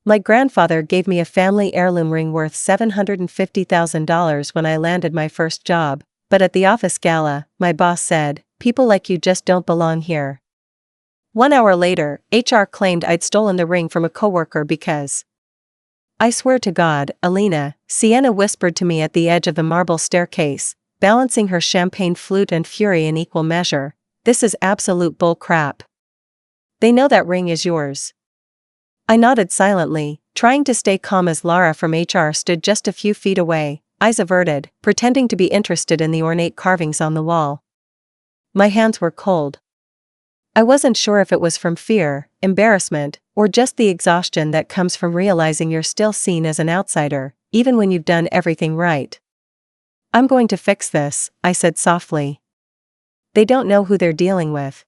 My grandfather gave me a family heirloom ring worth $750,000 when I landed my first job, but at the office gala, my boss said, "People like you just don't belong here." 1 hour later, HR claimed I'd stolen the ring from a coworker because, I swear to God, Alina, Sienna whispered to me at the edge of the marble staircase, balancing her champagne flute and fury in equal measure, "This is absolute bull crap. They know that ring is yours." I nodded silently, trying to stay calm as Lara from HR stood just a few feet away, eyes averted, pretending to be interested in the ornate carvings on the wall. My hands were cold. I wasn't sure if it was from fear, embarrassment, or just the exhaustion that comes from realizing you're still seen as an outsider, even when you've done everything right. "I'm going to fix this," I said softly. "They don't know who they're dealing with."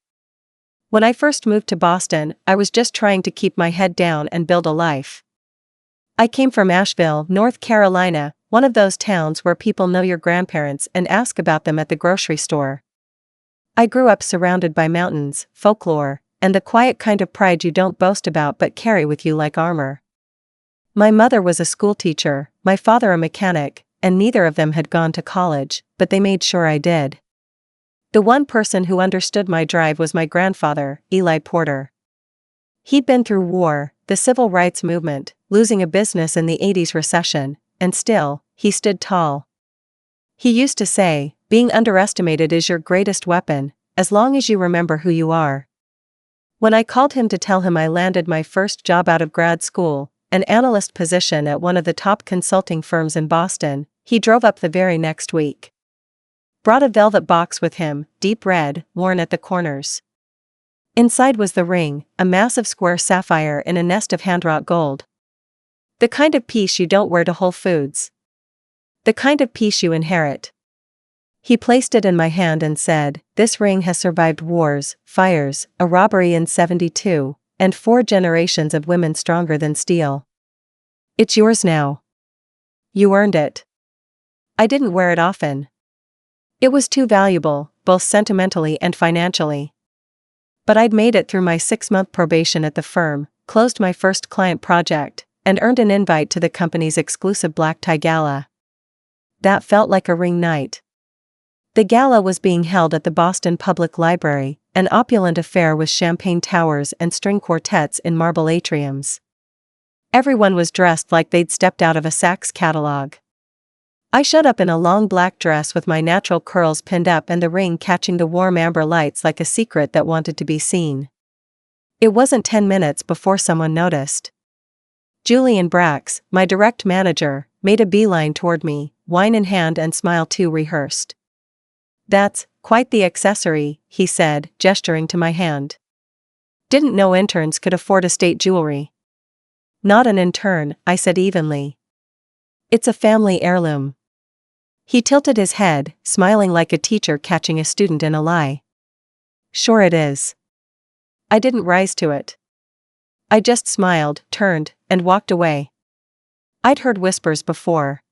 When I first moved to Boston, I was just trying to keep my head down and build a life. I came from Asheville, North Carolina, one of those towns where people know your grandparents and ask about them at the grocery store. I grew up surrounded by mountains, folklore, and the quiet kind of pride you don't boast about but carry with you like armor. My mother was a schoolteacher, my father a mechanic, and neither of them had gone to college, but they made sure I did. The one person who understood my drive was my grandfather, Eli Porter. He'd been through war, the civil rights movement, losing a business in the '80s recession, and still, he stood tall. He used to say, "Being underestimated is your greatest weapon, as long as you remember who you are." When I called him to tell him I landed my first job out of grad school, an analyst position at one of the top consulting firms in Boston, he drove up the very next week. Brought a velvet box with him, deep red, worn at the corners. Inside was the ring, a massive square sapphire in a nest of hand-wrought gold. The kind of piece you don't wear to Whole Foods. The kind of piece you inherit. He placed it in my hand and said, "This ring has survived wars, fires, a robbery in '72, and 4 generations of women stronger than steel. It's yours now. You earned it." I didn't wear it often. It was too valuable, both sentimentally and financially. But I'd made it through my 6-month probation at the firm, closed my first client project, and earned an invite to the company's exclusive black tie gala. That felt like a ring night. The gala was being held at the Boston Public Library, an opulent affair with champagne towers and string quartets in marble atriums. Everyone was dressed like they'd stepped out of a Saks catalog. I showed up in a long black dress with my natural curls pinned up and the ring catching the warm amber lights like a secret that wanted to be seen. It wasn't 10 minutes before someone noticed. Julian Brax, my direct manager, made a beeline toward me, wine in hand and smile too rehearsed. "That's quite the accessory," he said, gesturing to my hand. "Didn't know interns could afford estate jewelry." "Not an intern," I said evenly. "It's a family heirloom." He tilted his head, smiling like a teacher catching a student in a lie. "Sure it is." I didn't rise to it. I just smiled, turned, and walked away. I'd heard whispers before.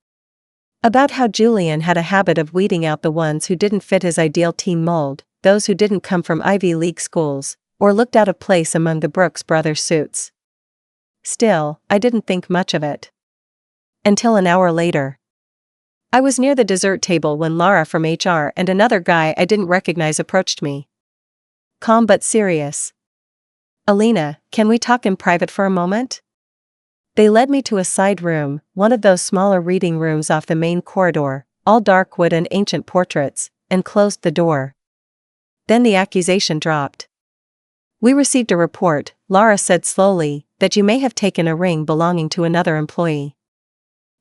About how Julian had a habit of weeding out the ones who didn't fit his ideal team mold, those who didn't come from Ivy League schools, or looked out of place among the Brooks Brothers suits. Still, I didn't think much of it. Until an hour later. I was near the dessert table when Lara from HR and another guy I didn't recognize approached me. Calm but serious. "Alina, can we talk in private for a moment?" They led me to a side room, one of those smaller reading rooms off the main corridor, all dark wood and ancient portraits, and closed the door. Then the accusation dropped. "We received a report," Lara said slowly, "that you may have taken a ring belonging to another employee."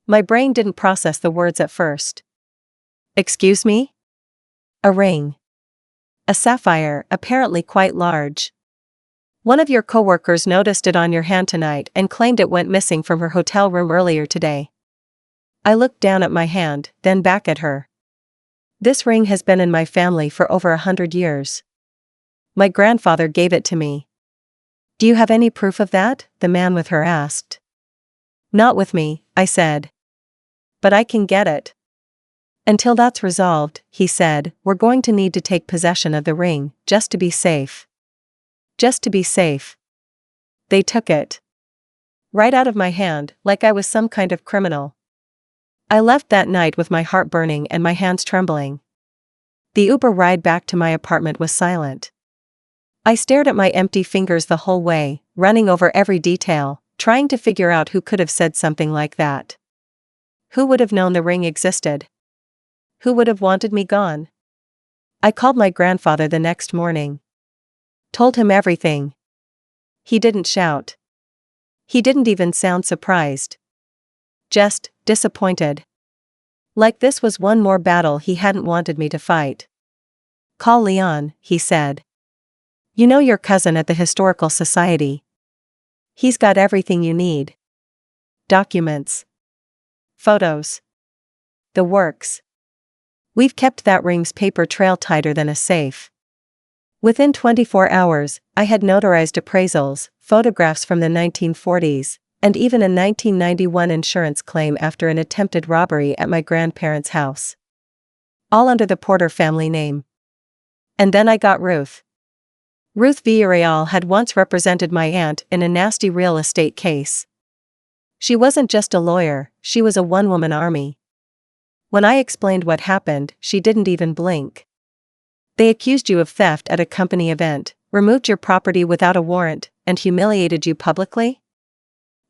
My brain didn't process the words at first. "Excuse me?" "A ring. A sapphire, apparently quite large. One of your coworkers noticed it on your hand tonight and claimed it went missing from her hotel room earlier today." I looked down at my hand, then back at her. "This ring has been in my family for over 100 years. My grandfather gave it to me." "Do you have any proof of that?" the man with her asked. "Not with me," I said. "But I can get it." "Until that's resolved," he said, "we're going to need to take possession of the ring, just to be safe." Just to be safe. They took it. right out of my hand, like I was some kind of criminal. I left that night with my heart burning and my hands trembling. The Uber ride back to my apartment was silent. I stared at my empty fingers the whole way, running over every detail, trying to figure out who could have said something like that. Who would have known the ring existed? Who would have wanted me gone? I called my grandfather the next morning. Told him everything. He didn't shout. He didn't even sound surprised. Just disappointed. Like this was one more battle he hadn't wanted me to fight. Call Leon, he said. You know your cousin at the Historical Society. He's got everything you need. Documents. Photos. The works. We've kept that ring's paper trail tighter than a safe. Within 24 hours, I had notarized appraisals, photographs from the 1940s, and even a 1991 insurance claim after an attempted robbery at my grandparents' house. All under the Porter family name. And then I got Ruth. Ruth Villarreal had once represented my aunt in a nasty real estate case. She wasn't just a lawyer, she was a one-woman army. When I explained what happened, she didn't even blink. They accused you of theft at a company event, removed your property without a warrant, and humiliated you publicly?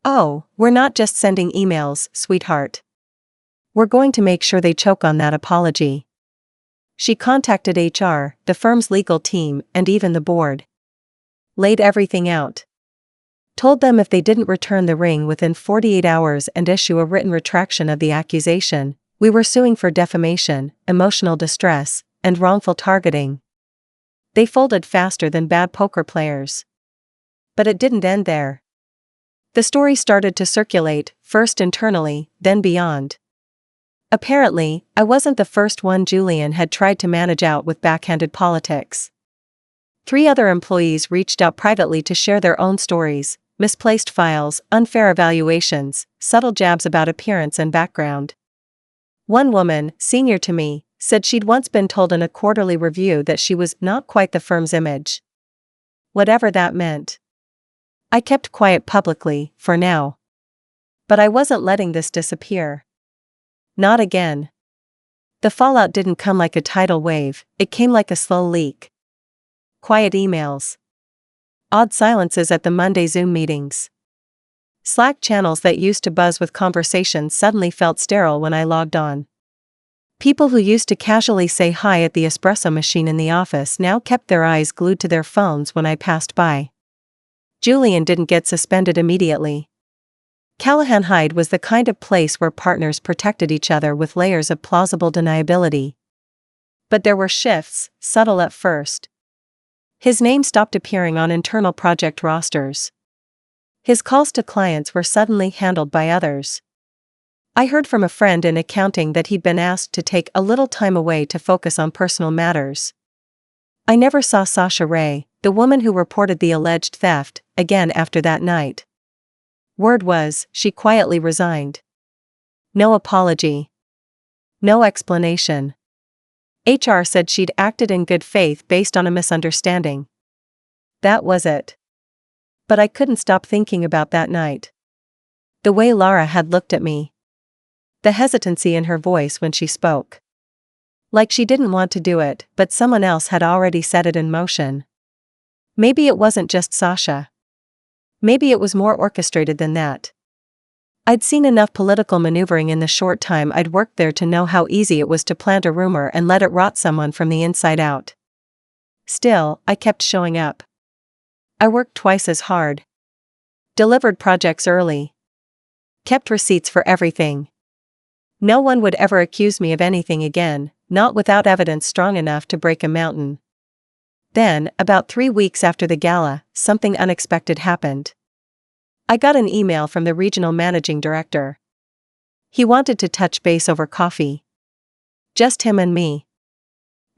Oh, we're not just sending emails, sweetheart. We're going to make sure they choke on that apology. She contacted HR, the firm's legal team, and even the board. Laid everything out. Told them if they didn't return the ring within 48 hours and issue a written retraction of the accusation, we were suing for defamation, emotional distress, and wrongful targeting. They folded faster than bad poker players. But it didn't end there. The story started to circulate, first internally, then beyond. Apparently, I wasn't the first one Julian had tried to manage out with backhanded politics. 3 other employees reached out privately to share their own stories, misplaced files, unfair evaluations, subtle jabs about appearance and background. One woman, senior to me, said she'd once been told in a quarterly review that she was not quite the firm's image. Whatever that meant. I kept quiet publicly, for now. But I wasn't letting this disappear. Not again. The fallout didn't come like a tidal wave, it came like a slow leak. Quiet emails. Odd silences at the Monday Zoom meetings. Slack channels that used to buzz with conversations suddenly felt sterile when I logged on. People who used to casually say hi at the espresso machine in the office now kept their eyes glued to their phones when I passed by. Julian didn't get suspended immediately. Callahan Hyde was the kind of place where partners protected each other with layers of plausible deniability. But there were shifts, subtle at first. His name stopped appearing on internal project rosters. His calls to clients were suddenly handled by others. I heard from a friend in accounting that he'd been asked to take a little time away to focus on personal matters. I never saw Sasha Ray, the woman who reported the alleged theft, again after that night. Word was, she quietly resigned. No apology. No explanation. HR said she'd acted in good faith based on a misunderstanding. That was it. But I couldn't stop thinking about that night. The way Lara had looked at me. The hesitancy in her voice when she spoke. Like she didn't want to do it, but someone else had already set it in motion. Maybe it wasn't just Sasha. Maybe it was more orchestrated than that. I'd seen enough political maneuvering in the short time I'd worked there to know how easy it was to plant a rumor and let it rot someone from the inside out. Still, I kept showing up. I worked twice as hard. Delivered projects early. Kept receipts for everything. No one would ever accuse me of anything again, not without evidence strong enough to break a mountain. Then, about 3 weeks after the gala, something unexpected happened. I got an email from the regional managing director. He wanted to touch base over coffee. Just him and me.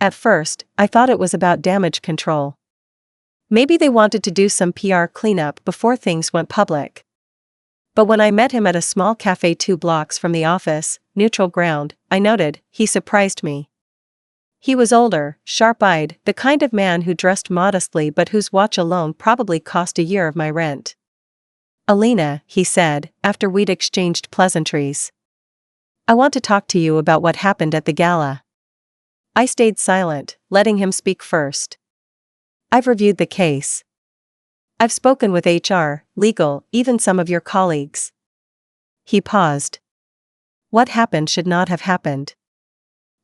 At first, I thought it was about damage control. Maybe they wanted to do some PR cleanup before things went public. But when I met him at a small cafe 2 blocks from the office, neutral ground, I noted, he surprised me. He was older, sharp-eyed, the kind of man who dressed modestly but whose watch alone probably cost a year of my rent. Alina, he said, after we'd exchanged pleasantries. I want to talk to you about what happened at the gala. I stayed silent, letting him speak first. I've reviewed the case. I've spoken with HR, legal, even some of your colleagues. He paused. What happened should not have happened.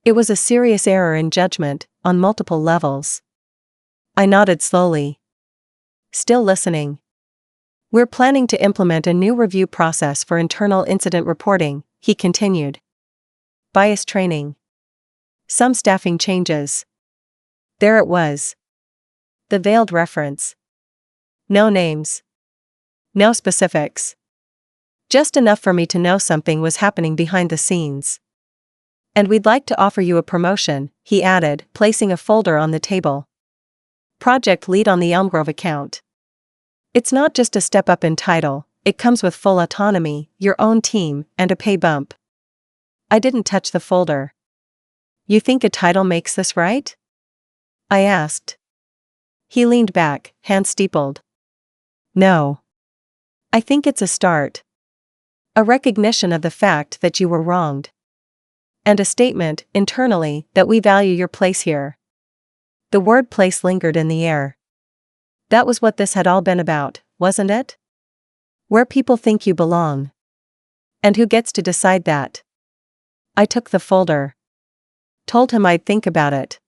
It was a serious error in judgment, on multiple levels. I nodded slowly. Still listening. We're planning to implement a new review process for internal incident reporting, he continued. Bias training. Some staffing changes. There it was. The veiled reference. No names. No specifics. Just enough for me to know something was happening behind the scenes. And we'd like to offer you a promotion, he added, placing a folder on the table. Project lead on the Elm Grove account. It's not just a step up in title, it comes with full autonomy, your own team, and a pay bump. I didn't touch the folder. You think a title makes this right? I asked. He leaned back, hands steepled. No. I think it's a start. A recognition of the fact that you were wronged. And a statement, internally, that we value your place here. The word place lingered in the air. That was what this had all been about, wasn't it? Where people think you belong. And who gets to decide that? I took the folder. Told him I'd think about it.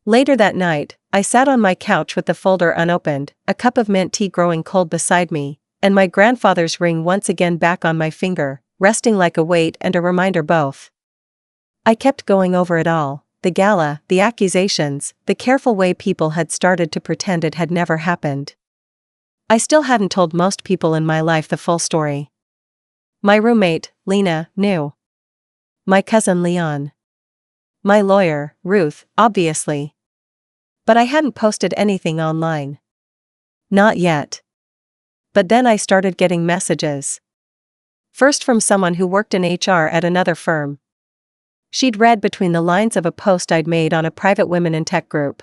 Later that night, I sat on my couch with the folder unopened, a cup of mint tea growing cold beside me, and my grandfather's ring once again back on my finger, resting like a weight and a reminder both. I kept going over it all, the gala, the accusations, the careful way people had started to pretend it had never happened. I still hadn't told most people in my life the full story. My roommate, Lena, knew. My cousin Leon. My lawyer, Ruth, obviously. But I hadn't posted anything online. Not yet. But then I started getting messages. First from someone who worked in HR at another firm. She'd read between the lines of a post I'd made on a private women in tech group.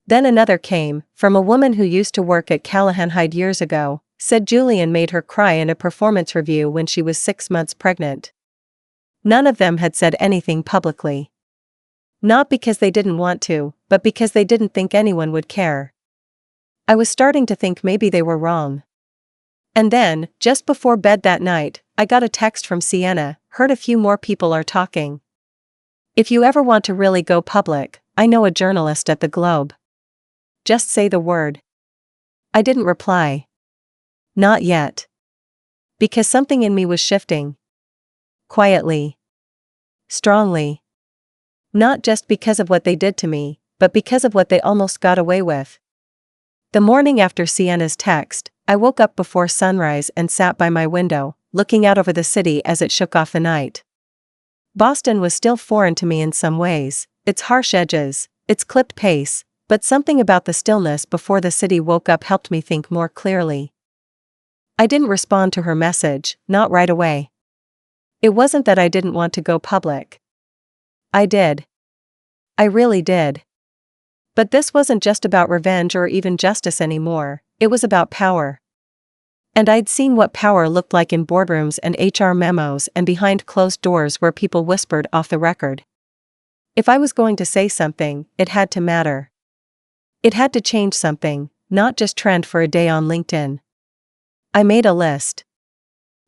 Then another came, from a woman who used to work at Callahan Hyde years ago, said Julian made her cry in a performance review when she was 6 months pregnant. None of them had said anything publicly. Not because they didn't want to, but because they didn't think anyone would care. I was starting to think maybe they were wrong. And then, just before bed that night, I got a text from Sienna, heard a few more people are talking. If you ever want to really go public, I know a journalist at the Globe. Just say the word. I didn't reply. Not yet. Because something in me was shifting. Quietly. Strongly. Not just because of what they did to me, but because of what they almost got away with. The morning after Sienna's text, I woke up before sunrise and sat by my window, looking out over the city as it shook off the night. Boston was still foreign to me in some ways, its harsh edges, its clipped pace, but something about the stillness before the city woke up helped me think more clearly. I didn't respond to her message, not right away. It wasn't that I didn't want to go public. I did. I really did. But this wasn't just about revenge or even justice anymore, it was about power. And I'd seen what power looked like in boardrooms and HR memos and behind closed doors where people whispered off the record. If I was going to say something, it had to matter. It had to change something, not just trend for a day on LinkedIn. I made a list.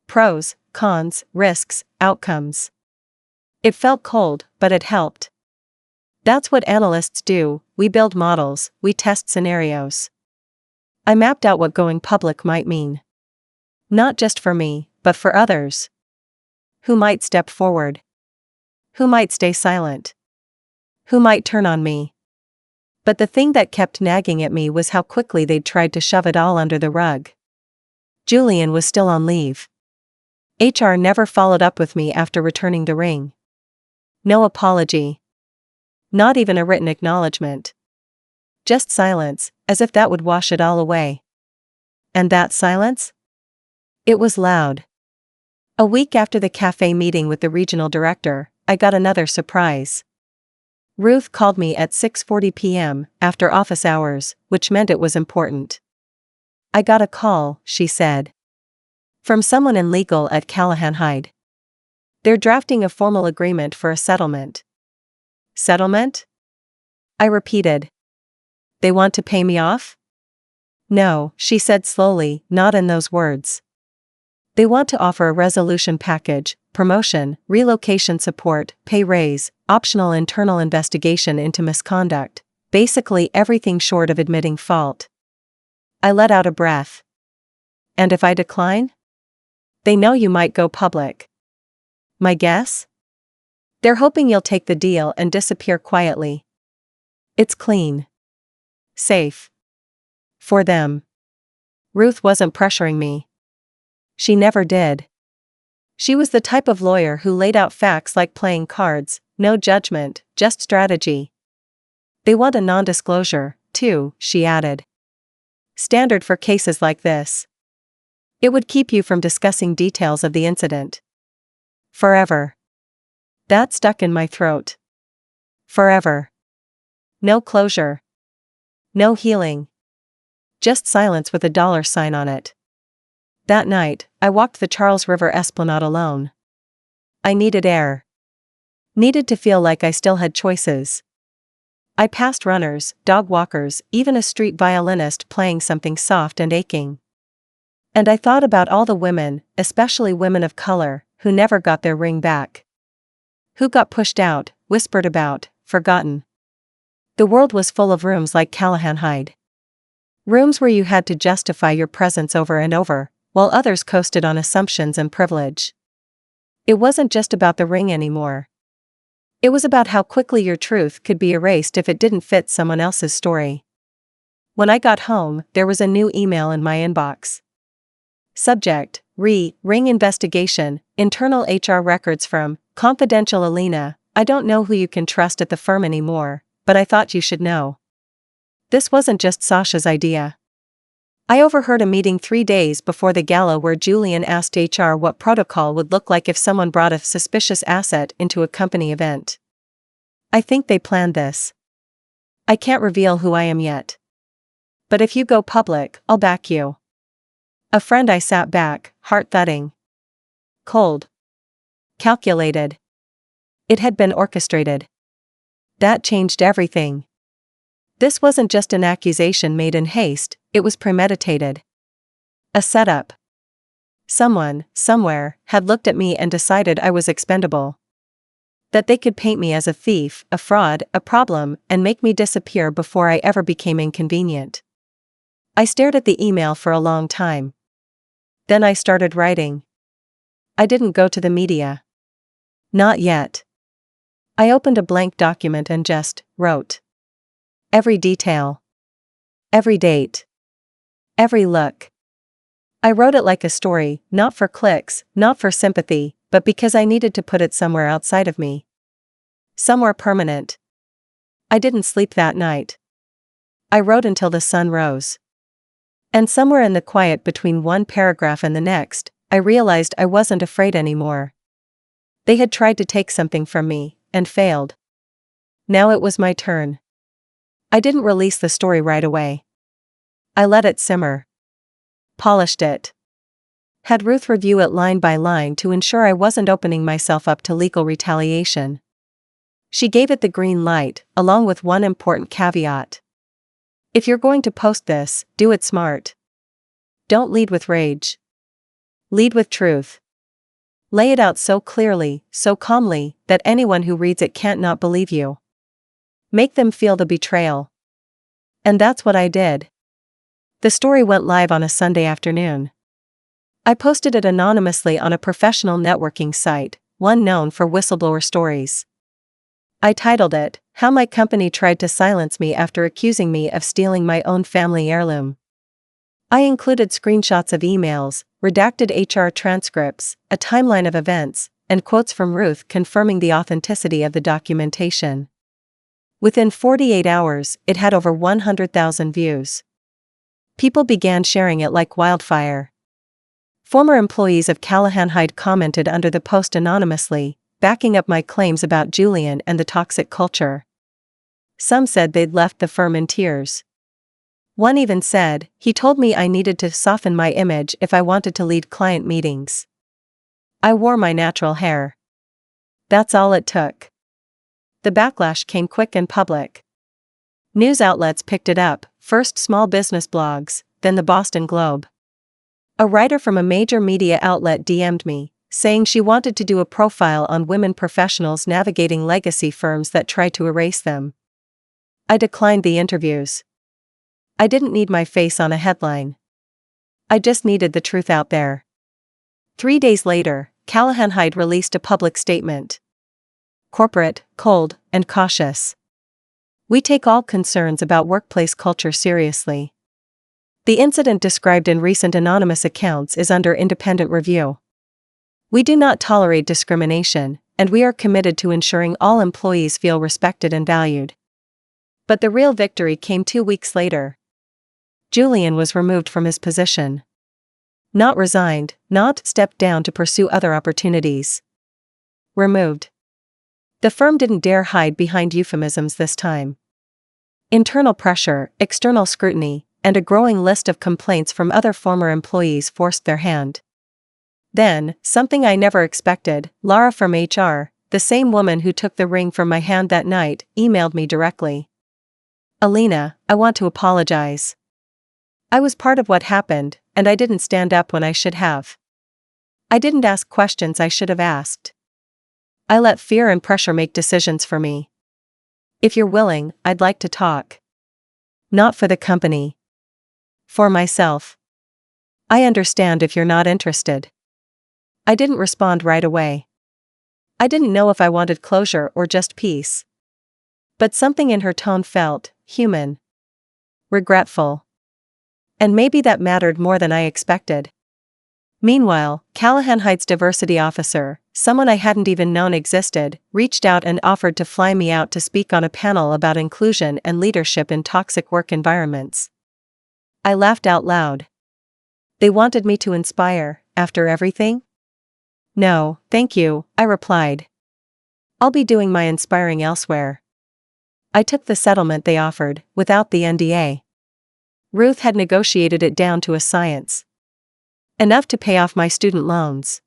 Pros, cons, risks, outcomes. It felt cold, but it helped. That's what analysts do, we build models, we test scenarios. I mapped out what going public might mean. Not just for me, but for others. Who might step forward? Who might stay silent? Who might turn on me? But the thing that kept nagging at me was how quickly they'd tried to shove it all under the rug. Julian was still on leave. HR never followed up with me after returning the ring. No apology. Not even a written acknowledgement. Just silence, as if that would wash it all away. And that silence? It was loud. A week after the cafe meeting with the regional director, I got another surprise. Ruth called me at 6:40 p.m., after office hours, which meant it was important. I got a call, she said. From someone in legal at Callahan Hyde. They're drafting a formal agreement for a settlement. Settlement? I repeated. They want to pay me off? No, she said slowly, not in those words. They want to offer a resolution package, promotion, relocation support, pay raise, optional internal investigation into misconduct, basically everything short of admitting fault. I let out a breath. And if I decline? They know you might go public. My guess? They're hoping you'll take the deal and disappear quietly. It's clean. Safe. For them. Ruth wasn't pressuring me. She never did. She was the type of lawyer who laid out facts like playing cards, no judgment, just strategy. They want a non-disclosure, too, she added. Standard for cases like this. It would keep you from discussing details of the incident. Forever. That stuck in my throat. Forever. No closure. No healing. Just silence with a dollar sign on it. That night, I walked the Charles River Esplanade alone. I needed air. Needed to feel like I still had choices. I passed runners, dog walkers, even a street violinist playing something soft and aching. And I thought about all the women, especially women of color, who never got their ring back. Who got pushed out, whispered about, forgotten. The world was full of rooms like Callahan Hyde. Rooms where you had to justify your presence over and over, while others coasted on assumptions and privilege. It wasn't just about the ring anymore. It was about how quickly your truth could be erased if it didn't fit someone else's story. When I got home, there was a new email in my inbox. Subject: Ring investigation, internal HR records from Confidential Alina. I don't know who you can trust at the firm anymore, but I thought you should know. This wasn't just Sasha's idea. I overheard a meeting 3 days before the gala where Julian asked HR what protocol would look like if someone brought a suspicious asset into a company event. I think they planned this. I can't reveal who I am yet. But if you go public, I'll back you. A friend. I sat back, heart thudding. Cold. Calculated. It had been orchestrated. That changed everything. This wasn't just an accusation made in haste, it was premeditated. A setup. Someone, somewhere, had looked at me and decided I was expendable. That they could paint me as a thief, a fraud, a problem, and make me disappear before I ever became inconvenient. I stared at the email for a long time. Then I started writing. I didn't go to the media. Not yet. I opened a blank document and just wrote. Every detail. Every date. Every look. I wrote it like a story, not for clicks, not for sympathy, but because I needed to put it somewhere outside of me. Somewhere permanent. I didn't sleep that night. I wrote until the sun rose. And somewhere in the quiet between one paragraph and the next, I realized I wasn't afraid anymore. They had tried to take something from me, and failed. Now it was my turn. I didn't release the story right away. I let it simmer. Polished it. Had Ruth review it line by line to ensure I wasn't opening myself up to legal retaliation. She gave it the green light, along with one important caveat. If you're going to post this, do it smart. Don't lead with rage. Lead with truth. Lay it out so clearly, so calmly, that anyone who reads it can't not believe you. Make them feel the betrayal. And that's what I did. The story went live on a Sunday afternoon. I posted it anonymously on a professional networking site, one known for whistleblower stories. I titled it, How My Company Tried to Silence Me After Accusing Me of Stealing My Own Family Heirloom. I included screenshots of emails, redacted HR transcripts, a timeline of events, and quotes from Ruth confirming the authenticity of the documentation. Within 48 hours, it had over 100,000 views. People began sharing it like wildfire. Former employees of Callahan Hyde commented under the post anonymously, backing up my claims about Julian and the toxic culture. Some said they'd left the firm in tears. One even said, he told me I needed to soften my image if I wanted to lead client meetings. I wore my natural hair. That's all it took. The backlash came quick and public. News outlets picked it up, first small business blogs, then the Boston Globe. A writer from a major media outlet DM'd me, saying she wanted to do a profile on women professionals navigating legacy firms that try to erase them. I declined the interviews. I didn't need my face on a headline. I just needed the truth out there. 3 days later, Callahan Hyde released a public statement. Corporate, cold, and cautious. We take all concerns about workplace culture seriously. The incident described in recent anonymous accounts is under independent review. We do not tolerate discrimination, and we are committed to ensuring all employees feel respected and valued. But the real victory came 2 weeks later. Julian was removed from his position. Not resigned, not stepped down to pursue other opportunities. Removed. The firm didn't dare hide behind euphemisms this time. Internal pressure, external scrutiny, and a growing list of complaints from other former employees forced their hand. Then, something I never expected, Laura from HR, the same woman who took the ring from my hand that night, emailed me directly. Alina, I want to apologize. I was part of what happened, and I didn't stand up when I should have. I didn't ask questions I should have asked. I let fear and pressure make decisions for me. If you're willing, I'd like to talk. Not for the company. For myself. I understand if you're not interested. I didn't respond right away. I didn't know if I wanted closure or just peace. But something in her tone felt human. Regretful. And maybe that mattered more than I expected. Meanwhile, Callahan Hyde's diversity officer, someone I hadn't even known existed, reached out and offered to fly me out to speak on a panel about inclusion and leadership in toxic work environments. I laughed out loud. They wanted me to inspire, after everything? No, thank you, I replied. I'll be doing my inspiring elsewhere. I took the settlement they offered, without the NDA. Ruth had negotiated it down to a science. Enough to pay off my student loans.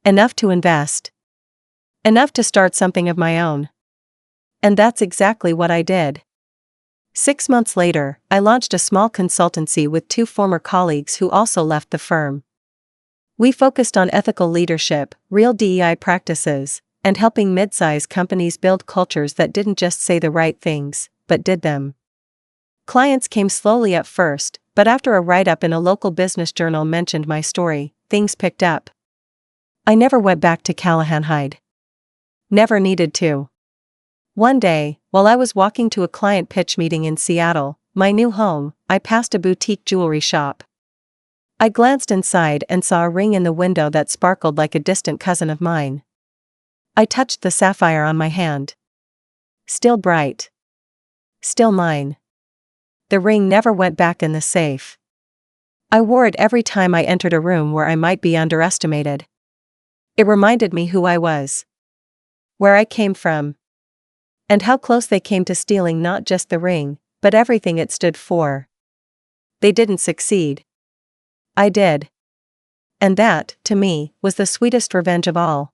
Enough to invest. Enough to start something of my own. And that's exactly what I did. 6 months later, I launched a small consultancy with 2 former colleagues who also left the firm. We focused on ethical leadership, real DEI practices, and helping mid-size companies build cultures that didn't just say the right things, but did them. Clients came slowly at first, but after a write-up in a local business journal mentioned my story, things picked up. I never went back to Callahan Hyde. Never needed to. One day, while I was walking to a client pitch meeting in Seattle, my new home, I passed a boutique jewelry shop. I glanced inside and saw a ring in the window that sparkled like a distant cousin of mine. I touched the sapphire on my hand. Still bright. Still mine. The ring never went back in the safe. I wore it every time I entered a room where I might be underestimated. It reminded me who I was. Where I came from. And how close they came to stealing not just the ring, but everything it stood for. They didn't succeed. I did. And that, to me, was the sweetest revenge of all.